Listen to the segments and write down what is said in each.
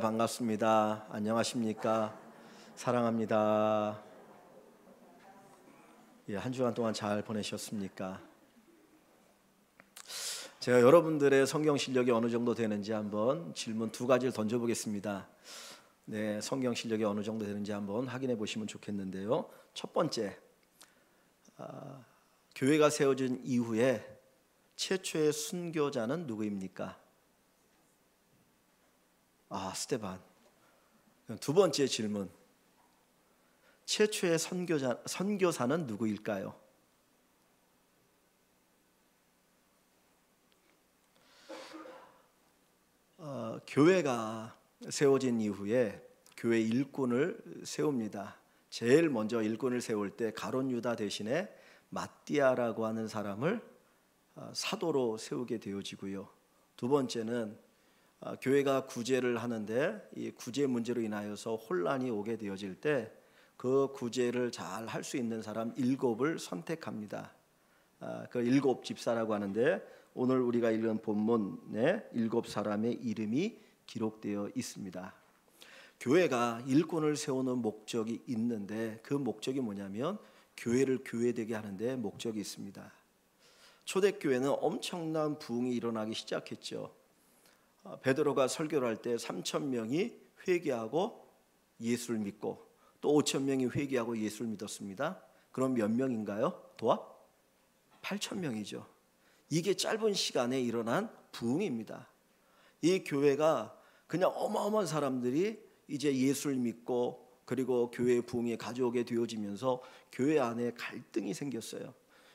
반갑습니다. 안녕하십니까? 사랑합니다. 한 주간 동안 잘 보내셨습니까? 제가 여러분들의 성경 실력이 어느 정도 되는지 한번 질문 두 가지를 던져보겠습니다. 네, 성경 실력이 어느 정도 되는지 한번 확인해 보시면 좋겠는데요. 첫 번째, 교회가 세워진 이후에 최초의 순교자는 누구입니까? 스테반. 두 번째 질문, 최초의 선교사는 누구일까요? 교회가 세워진 이후에 교회 일꾼을 세웁니다. 제일 먼저 일꾼을 세울 때 가룟 유다 대신에 마띠아라고 하는 사람을 사도로 세우게 되어지고요. 두 번째는 교회가 구제를 하는데 이 구제 문제로 인하여서 혼란이 오게 되어질 때 그 구제를 잘 할 수 있는 사람 7을 선택합니다. 그 7 집사라고 하는데 오늘 우리가 읽은 본문에 7 사람의 이름이 기록되어 있습니다. 교회가 일꾼을 세우는 목적이 있는데 그 목적이 뭐냐면 교회를 교회되게 하는데 목적이 있습니다. 초대교회는 엄청난 부흥이 일어나기 시작했죠. 베드로가 설교를 할 때 3,000명이 회개하고 예수를 믿고 또 5,000명이 회개하고 예수를 믿었습니다. 그럼 몇 명인가요? 도합? 8,000명이죠. 이게 짧은 시간에 일어난 부흥입니다. 이 교회가 그냥 어마어마한 사람들이 이제 예수를 믿고 그리고 교회의 부흥에 가져오게 되어지면서 교회 안에 갈등이 생겼어요.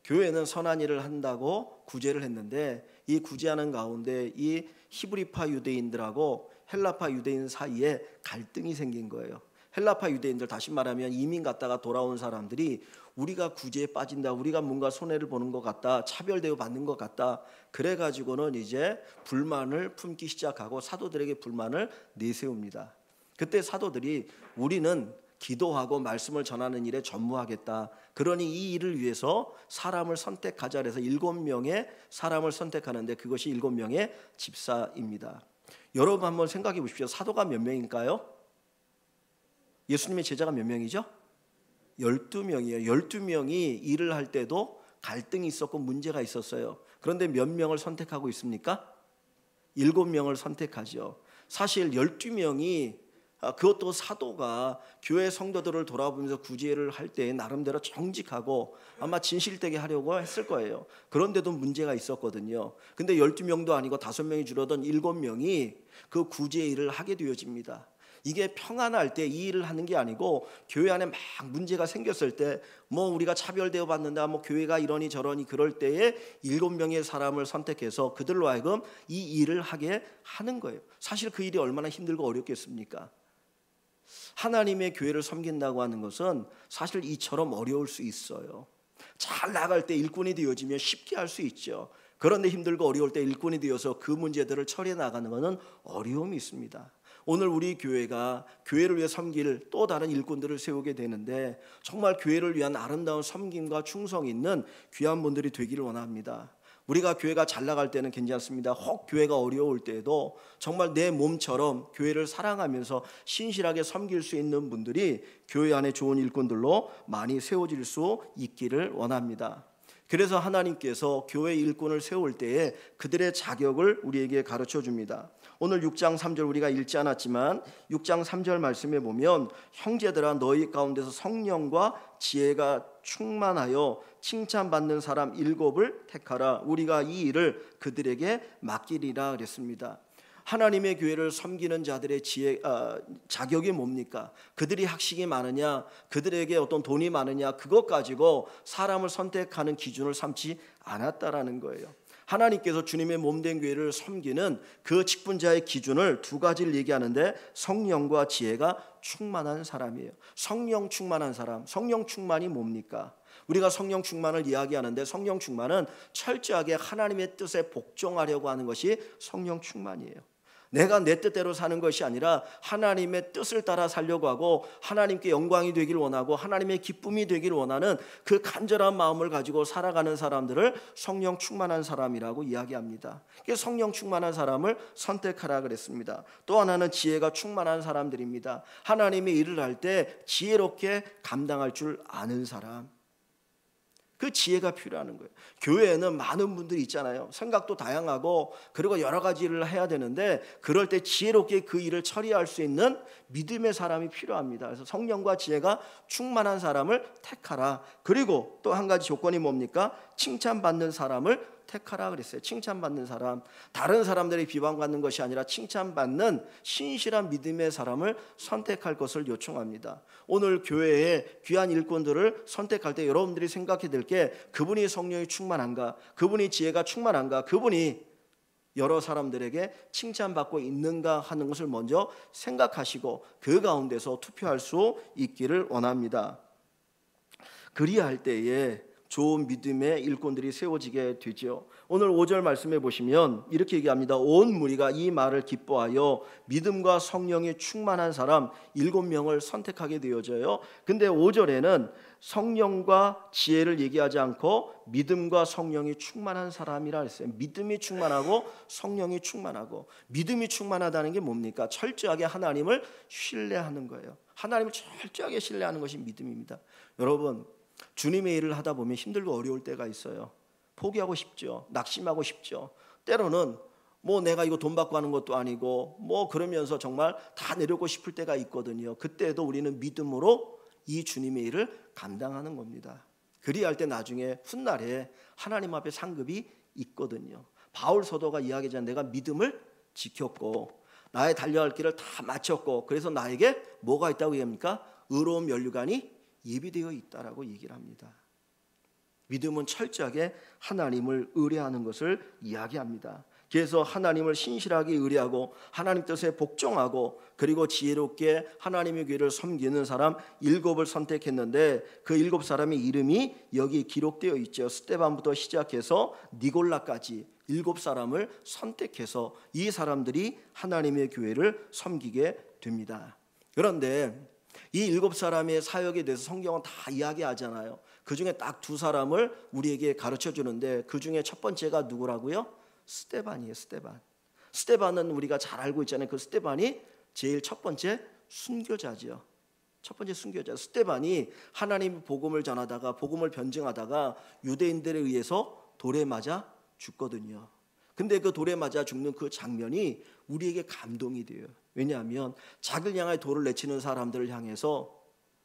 교회는 선한 일을 한다고 구제를 했는데 이 구제하는 가운데 이 히브리파 유대인들하고 헬라파 유대인 사이에 갈등이 생긴 거예요. 헬라파 유대인들, 다시 말하면 이민 갔다가 돌아온 사람들이 우리가 구제에 빠진다, 우리가 뭔가 손해를 보는 것 같다, 차별대우 받는 것 같다, 그래가지고는 이제 불만을 품기 시작하고 사도들에게 불만을 내세웁니다. 그때 사도들이 우리는 기도하고 말씀을 전하는 일에 전무하겠다, 그러니 이 일을 위해서 사람을 선택하자 그래서 7명의 사람을 선택하는데 그것이 7명의 집사입니다. 여러분 한번 생각해 보십시오. 사도가 몇 명일까요? 예수님의 제자가 몇 명이죠? 12명이에요. 12명이 일을 할 때도 갈등이 있었고 문제가 있었어요. 그런데 몇 명을 선택하고 있습니까? 7명을 선택하죠. 사실 12명이 그것도 사도가 교회 성도들을 돌아보면서 구제를 할 때 나름대로 정직하고 아마 진실되게 하려고 했을 거예요. 그런데도 문제가 있었거든요. 근데 12명도 아니고 5명이 줄어든 7명이 그 구제 일을 하게 되어집니다. 이게 평안할 때 이 일을 하는 게 아니고 교회 안에 막 문제가 생겼을 때 뭐 우리가 차별되어 받는다, 뭐 교회가 이러니 저러니 그럴 때에 7명의 사람을 선택해서 그들로 하여금 이 일을 하게 하는 거예요. 사실 그 일이 얼마나 힘들고 어렵겠습니까? 하나님의 교회를 섬긴다고 하는 것은 사실 이처럼 어려울 수 있어요. 잘 나갈 때 일꾼이 되어지면 쉽게 할 수 있죠. 그런데 힘들고 어려울 때 일꾼이 되어서 그 문제들을 처리해 나가는 것은 어려움이 있습니다. 오늘 우리 교회가 교회를 위해 섬길 또 다른 일꾼들을 세우게 되는데 정말 교회를 위한 아름다운 섬김과 충성 있는 귀한 분들이 되기를 원합니다. 우리가 교회가 잘 나갈 때는 괜찮습니다. 혹 교회가 어려울 때에도 정말 내 몸처럼 교회를 사랑하면서 신실하게 섬길 수 있는 분들이 교회 안에 좋은 일꾼들로 많이 세워질 수 있기를 원합니다. 그래서 하나님께서 교회 일꾼을 세울 때에 그들의 자격을 우리에게 가르쳐 줍니다. 오늘 6장 3절 우리가 읽지 않았지만 6장 3절 말씀에 보면 형제들아 너희 가운데서 성령과 지혜가 충만하여 칭찬받는 사람 7을 택하라. 우리가 이 일을 그들에게 맡기리라 그랬습니다. 하나님의 교회를 섬기는 자들의 자격이 뭡니까? 그들이 학식이 많으냐, 그들에게 어떤 돈이 많으냐, 그것 가지고 사람을 선택하는 기준을 삼지 않았다라는 거예요. 하나님께서 주님의 몸된 교회를 섬기는 그 직분자의 기준을 두 가지를 얘기하는데 성령과 지혜가 충만한 사람이에요. 성령 충만한 사람, 성령 충만이 뭡니까? 우리가 성령 충만을 이야기하는데 성령 충만은 철저하게 하나님의 뜻에 복종하려고 하는 것이 성령 충만이에요. 내가 내 뜻대로 사는 것이 아니라 하나님의 뜻을 따라 살려고 하고 하나님께 영광이 되길 원하고 하나님의 기쁨이 되길 원하는 그 간절한 마음을 가지고 살아가는 사람들을 성령 충만한 사람이라고 이야기합니다. 성령 충만한 사람을 선택하라 그랬습니다. 또 하나는 지혜가 충만한 사람들입니다. 하나님의 일을 할 때 지혜롭게 감당할 줄 아는 사람, 그 지혜가 필요한 거예요. 교회에는 많은 분들이 있잖아요. 생각도 다양하고 그리고 여러 가지 일을 해야 되는데 그럴 때 지혜롭게 그 일을 처리할 수 있는 믿음의 사람이 필요합니다. 그래서 성령과 지혜가 충만한 사람을 택하라. 그리고 또 한 가지 조건이 뭡니까? 칭찬받는 사람을 택하라 그랬어요. 칭찬받는 사람, 다른 사람들이 비방받는 것이 아니라 칭찬받는 신실한 믿음의 사람을 선택할 것을 요청합니다. 오늘 교회에 귀한 일꾼들을 선택할 때 여러분들이 생각해야 될 게 그분이 성령이 충만한가, 그분이 지혜가 충만한가, 그분이 여러 사람들에게 칭찬받고 있는가 하는 것을 먼저 생각하시고 그 가운데서 투표할 수 있기를 원합니다. 그리할 때에 좋은 믿음의 일꾼들이 세워지게 되죠. 오늘 5절 말씀해 보시면 이렇게 얘기합니다. 온 무리가 이 말을 기뻐하여 믿음과 성령이 충만한 사람 7명을 선택하게 되어져요. 근데 5절에는 성령과 지혜를 얘기하지 않고 믿음과 성령이 충만한 사람이라 했어요. 믿음이 충만하고 성령이 충만하고, 믿음이 충만하다는 게 뭡니까? 철저하게 하나님을 신뢰하는 거예요. 하나님을 철저하게 신뢰하는 것이 믿음입니다. 여러분, 주님의 일을 하다 보면 힘들고 어려울 때가 있어요. 포기하고 싶죠. 낙심하고 싶죠. 때로는 내가 이거 돈 받고 하는 것도 아니고 그러면서 정말 다 내려오고 싶을 때가 있거든요. 그때도 우리는 믿음으로 이 주님의 일을 감당하는 겁니다. 그리할 때 나중에 훗날에 하나님 앞에 상급이 있거든요. 바울 사도가 이야기하자면 내가 믿음을 지켰고 나의 달려갈 길을 다 마쳤고 그래서 나에게 뭐가 있다고 얘기합니까? 의로운 면류관이 예비되어 있다라고 얘기를 합니다. 믿음은 철저하게 하나님을 의뢰하는 것을 이야기합니다. 그래서 하나님을 신실하게 의뢰하고 하나님 뜻에 복종하고 그리고 지혜롭게 하나님의 교회를 섬기는 사람 7을 선택했는데 그 7 사람의 이름이 여기 기록되어 있죠. 스데반부터 시작해서 니골라까지 7 사람을 선택해서 이 사람들이 하나님의 교회를 섬기게 됩니다. 그런데 이 7 사람의 사역에 대해서 성경은 다 이야기하잖아요. 그 중에 딱 2 사람을 우리에게 가르쳐 주는데 그 중에 첫 번째가 누구라고요? 스데반이에요. 스데반은 우리가 잘 알고 있잖아요. 그 스데반이 제일 첫 번째 순교자죠. 첫 번째 순교자 스데반이 하나님의 복음을 전하다가 복음을 변증하다가 유대인들에 의해서 돌에 맞아 죽거든요. 근데 그 돌에 맞아 죽는 그 장면이 우리에게 감동이 돼요. 왜냐하면 자기를 향해 돌을 내치는 사람들을 향해서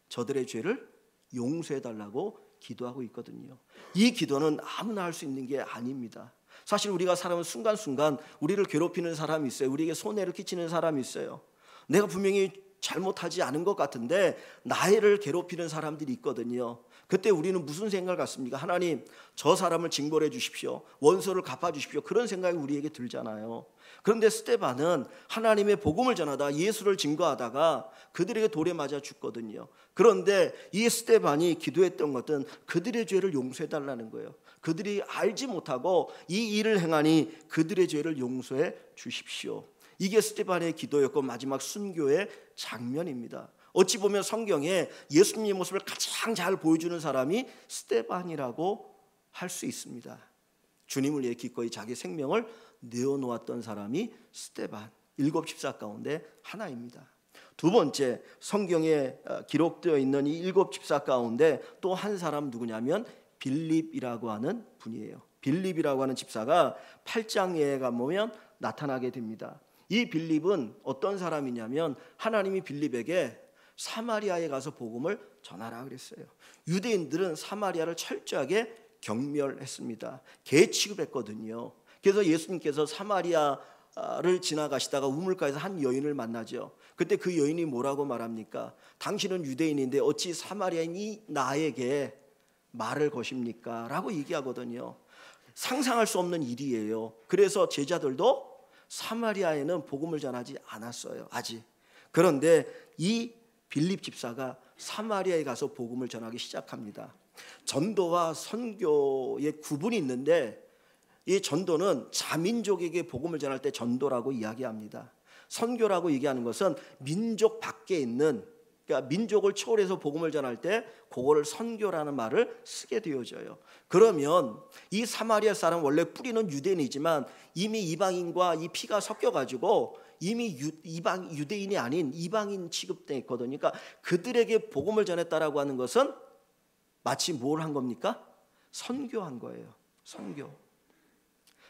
저들의 죄를 용서해달라고 기도하고 있거든요. 이 기도는 아무나 할 수 있는 게 아닙니다. 사실 우리가 살아가는 순간순간 우리를 괴롭히는 사람이 있어요. 우리에게 손해를 끼치는 사람이 있어요. 내가 분명히 잘못하지 않은 것 같은데 나를 괴롭히는 사람들이 있거든요. 그때 우리는 무슨 생각을 갖습니까? 하나님, 저 사람을 징벌해 주십시오. 원수를 갚아 주십시오. 그런 생각이 우리에게 들잖아요. 그런데 스데반은 하나님의 복음을 전하다 예수를 증거하다가 그들에게 돌에 맞아 죽거든요. 그런데 이 스데반이 기도했던 것은 그들의 죄를 용서해 달라는 거예요. 그들이 알지 못하고 이 일을 행하니 그들의 죄를 용서해 주십시오. 이게 스데반의 기도였고 마지막 순교의 장면입니다. 어찌 보면 성경에 예수님의 모습을 가장 잘 보여주는 사람이 스데반이라고 할 수 있습니다. 주님을 위해 기꺼이 자기 생명을 내어놓았던 사람이 스데반, 7 집사 가운데 하나입니다. 두 번째, 성경에 기록되어 있는 이 7 집사 가운데 또 한 사람 누구냐면 빌립이라고 하는 분이에요. 빌립이라고 하는 집사가 8장에 가보면 나타나게 됩니다. 이 빌립은 어떤 사람이냐면 하나님이 빌립에게 사마리아에 가서 복음을 전하라 그랬어요. 유대인들은 사마리아를 철저하게 경멸했습니다. 개 취급했거든요. 그래서 예수님께서 사마리아를 지나가시다가 우물가에서 한 여인을 만나죠. 그때 그 여인이 뭐라고 말합니까? 당신은 유대인인데 어찌 사마리아인이 나에게 말을 거십니까? 라고 얘기하거든요. 상상할 수 없는 일이에요. 그래서 제자들도 사마리아에는 복음을 전하지 않았어요. 아직. 그런데 이 빌립 집사가 사마리아에 가서 복음을 전하기 시작합니다. 전도와 선교의 구분이 있는데 이 전도는 자민족에게 복음을 전할 때 전도라고 이야기합니다. 선교라고 얘기하는 것은 민족 밖에 있는, 그러니까 민족을 초월해서 복음을 전할 때 그거를 선교라는 말을 쓰게 되어져요. 그러면 이 사마리아 사람 원래 뿌리는 유대인이지만 이미 이방인과 이 피가 섞여가지고 이미 유대인이 아닌 이방인 취급돼 있거든요. 그러니까 그들에게 복음을 전했다라고 하는 것은 마치 뭘 한 겁니까? 선교한 거예요. 선교.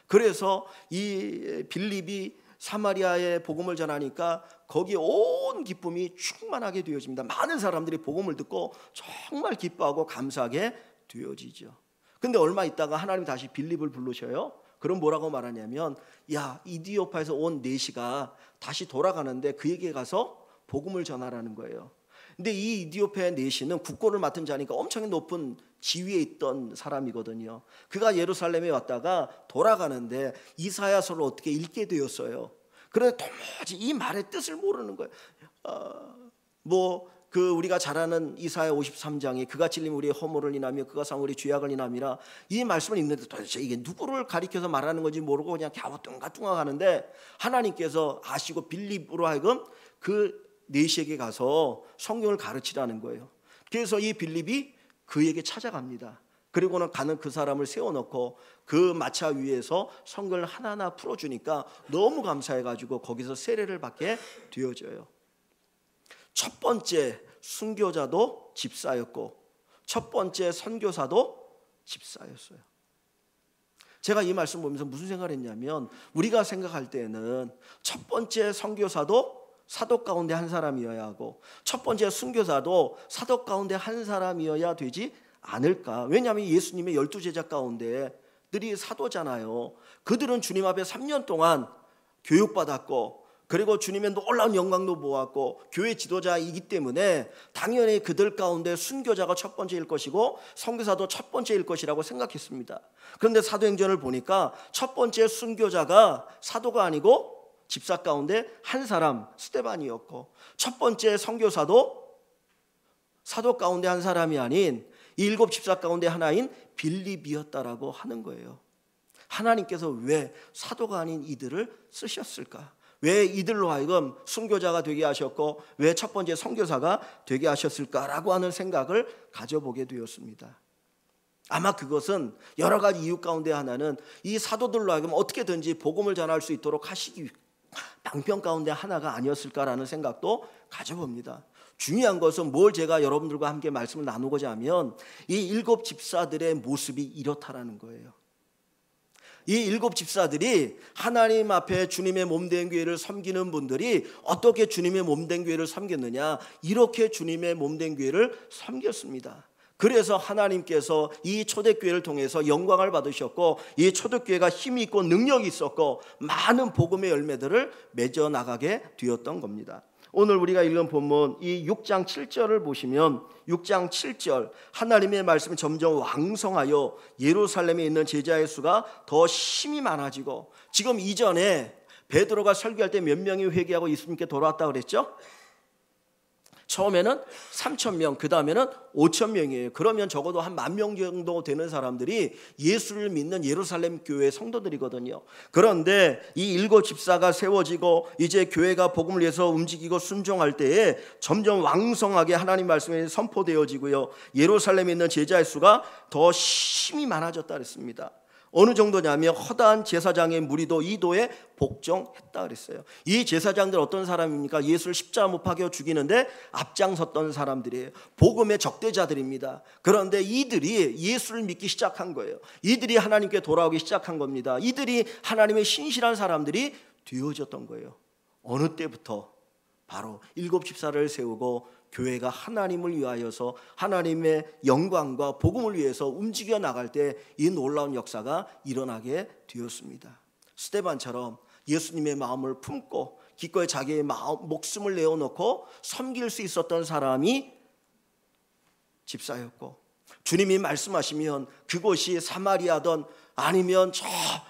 그래서 이 빌립이 사마리아에 복음을 전하니까 거기에 온 기쁨이 충만하게 되어집니다. 많은 사람들이 복음을 듣고 정말 기뻐하고 감사하게 되어지죠. 근데 얼마 있다가 하나님이 다시 빌립을 부르셔요. 그럼 뭐라고 말하냐면, 야, 이디오파에서 온 내시가 다시 돌아가는데 그에게 가서 복음을 전하라는 거예요. 근데 이 이디오파의 내시는 국고를 맡은 자니까 엄청 높은 지위에 있던 사람이거든요. 그가 예루살렘에 왔다가 돌아가는데 이사야서를 어떻게 읽게 되었어요. 그런데 도무지 이 말의 뜻을 모르는 거예요. 우리가 잘 아는 이사야 53장에 그가 찔림 우리의 허물을 인하며 그가 상 우리 죄악을 인함이라, 이 말씀을 읽는데 도대체 이게 누구를 가리켜서 말하는 건지 모르고 그냥 갸우뚱가뚱가 하는데 하나님께서 아시고 빌립으로 하여금 그 내시에게 가서 성경을 가르치라는 거예요. 그래서 이 빌립이 그에게 찾아갑니다. 그리고는 가는 그 사람을 세워놓고 그 마차 위에서 성경을 하나하나 풀어주니까 너무 감사해가지고 거기서 세례를 받게 되어져요. 첫 번째 순교자도 집사였고 첫 번째 선교사도 집사였어요. 제가 이 말씀 보면서 무슨 생각을 했냐면, 우리가 생각할 때는 첫 번째 선교사도 사도 가운데 한 사람이어야 하고 첫 번째 순교사도 사도 가운데 한 사람이어야 되지 않을까. 왜냐하면 예수님의 12제자 가운데 들이 사도잖아요. 그들은 주님 앞에 3년 동안 교육받았고 그리고 주님의 놀라운 영광도 보았고 교회 지도자이기 때문에 당연히 그들 가운데 순교자가 첫 번째일 것이고 선교사도 첫 번째일 것이라고 생각했습니다. 그런데 사도행전을 보니까 첫 번째 순교자가 사도가 아니고 집사 가운데 한 사람 스데반이었고 첫 번째 선교사도 사도 가운데 한 사람이 아닌 7 집사 가운데 하나인 빌립이었다라고 하는 거예요. 하나님께서 왜 사도가 아닌 이들을 쓰셨을까? 왜 이들로 하여금 순교자가 되게 하셨고 왜 첫 번째 선교사가 되게 하셨을까라고 하는 생각을 가져보게 되었습니다. 아마 그것은 여러 가지 이유 가운데 하나는 이 사도들로 하여금 어떻게든지 복음을 전할 수 있도록 하시기 위해 방편 가운데 하나가 아니었을까라는 생각도 가져봅니다. 중요한 것은 뭘 제가 여러분들과 함께 말씀을 나누고자 하면 이 7 집사들의 모습이 이렇다라는 거예요. 이 7 집사들이 하나님 앞에 주님의 몸된 교회를 섬기는 분들이 어떻게 주님의 몸된 교회를 섬겼느냐, 이렇게 주님의 몸된 교회를 섬겼습니다. 그래서 하나님께서 이 초대교회를 통해서 영광을 받으셨고 이 초대교회가 힘이 있고 능력이 있었고 많은 복음의 열매들을 맺어 나가게 되었던 겁니다. 오늘 우리가 읽은 본문 이 6장 7절을 보시면 6장 7절 하나님의 말씀이 점점 왕성하여 예루살렘에 있는 제자의 수가 더 힘이 많아지고, 지금 이전에 베드로가 설교할 때 몇 명이 회개하고 예수님께 돌아왔다고 그랬죠? 처음에는 3,000명, 그 다음에는 5,000명이에요. 그러면 적어도 한 10,000명 정도 되는 사람들이 예수를 믿는 예루살렘 교회 성도들이거든요. 그런데 이 7 집사가 세워지고 이제 교회가 복음을 위해서 움직이고 순종할 때에 점점 왕성하게 하나님 말씀이 선포되어지고요, 예루살렘에 있는 제자의 수가 더 힘이 많아졌다 그랬습니다. 어느 정도냐면 허다한 제사장의 무리도 이도에 복종했다 그랬어요. 이 제사장들 어떤 사람입니까? 예수를 십자가 못 박여 죽이는데 앞장섰던 사람들이에요. 복음의 적대자들입니다. 그런데 이들이 예수를 믿기 시작한 거예요. 이들이 하나님께 돌아오기 시작한 겁니다. 이들이 하나님의 신실한 사람들이 되어졌던 거예요. 어느 때부터? 바로 7 집사를 세우고 교회가 하나님을 위하여서 하나님의 영광과 복음을 위해서 움직여 나갈 때 이 놀라운 역사가 일어나게 되었습니다. 스데반처럼 예수님의 마음을 품고 기꺼이 자기의 목숨을 내어놓고 섬길 수 있었던 사람이 집사였고, 주님이 말씀하시면 그곳이 사마리아든 아니면 저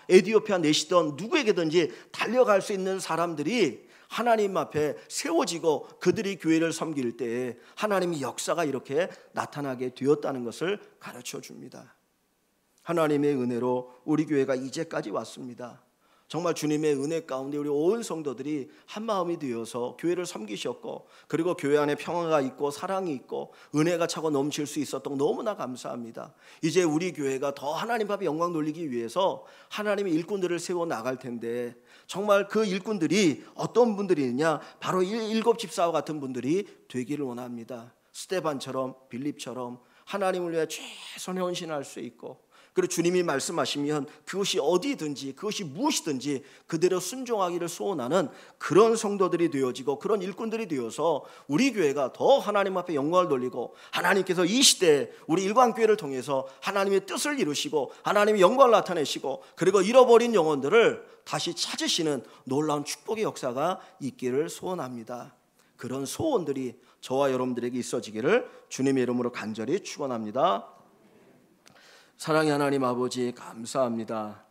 에티오피아 내시든 누구에게든지 달려갈 수 있는 사람들이 하나님 앞에 세워지고 그들이 교회를 섬길 때에 하나님의 역사가 이렇게 나타나게 되었다는 것을 가르쳐 줍니다. 하나님의 은혜로 우리 교회가 이제까지 왔습니다. 정말 주님의 은혜 가운데 우리 온 성도들이 한 마음이 되어서 교회를 섬기셨고, 그리고 교회 안에 평화가 있고 사랑이 있고 은혜가 차고 넘칠 수 있었던 너무나 감사합니다. 이제 우리 교회가 더 하나님 앞에 영광 돌리기 위해서 하나님의 일꾼들을 세워 나갈 텐데, 정말 그 일꾼들이 어떤 분들이냐, 바로 일곱 집사와 같은 분들이 되기를 원합니다. 스데반처럼, 빌립처럼 하나님을 위해 최선의 헌신할 수 있고, 그리고 주님이 말씀하시면 그것이 어디든지 그것이 무엇이든지 그대로 순종하기를 소원하는 그런 성도들이 되어지고, 그런 일꾼들이 되어서 우리 교회가 더 하나님 앞에 영광을 돌리고, 하나님께서 이 시대에 우리 일광교회를 통해서 하나님의 뜻을 이루시고 하나님의 영광을 나타내시고, 그리고 잃어버린 영혼들을 다시 찾으시는 놀라운 축복의 역사가 있기를 소원합니다. 그런 소원들이 저와 여러분들에게 있어지기를 주님의 이름으로 간절히 축원합니다. 사랑의 하나님 아버지, 감사합니다.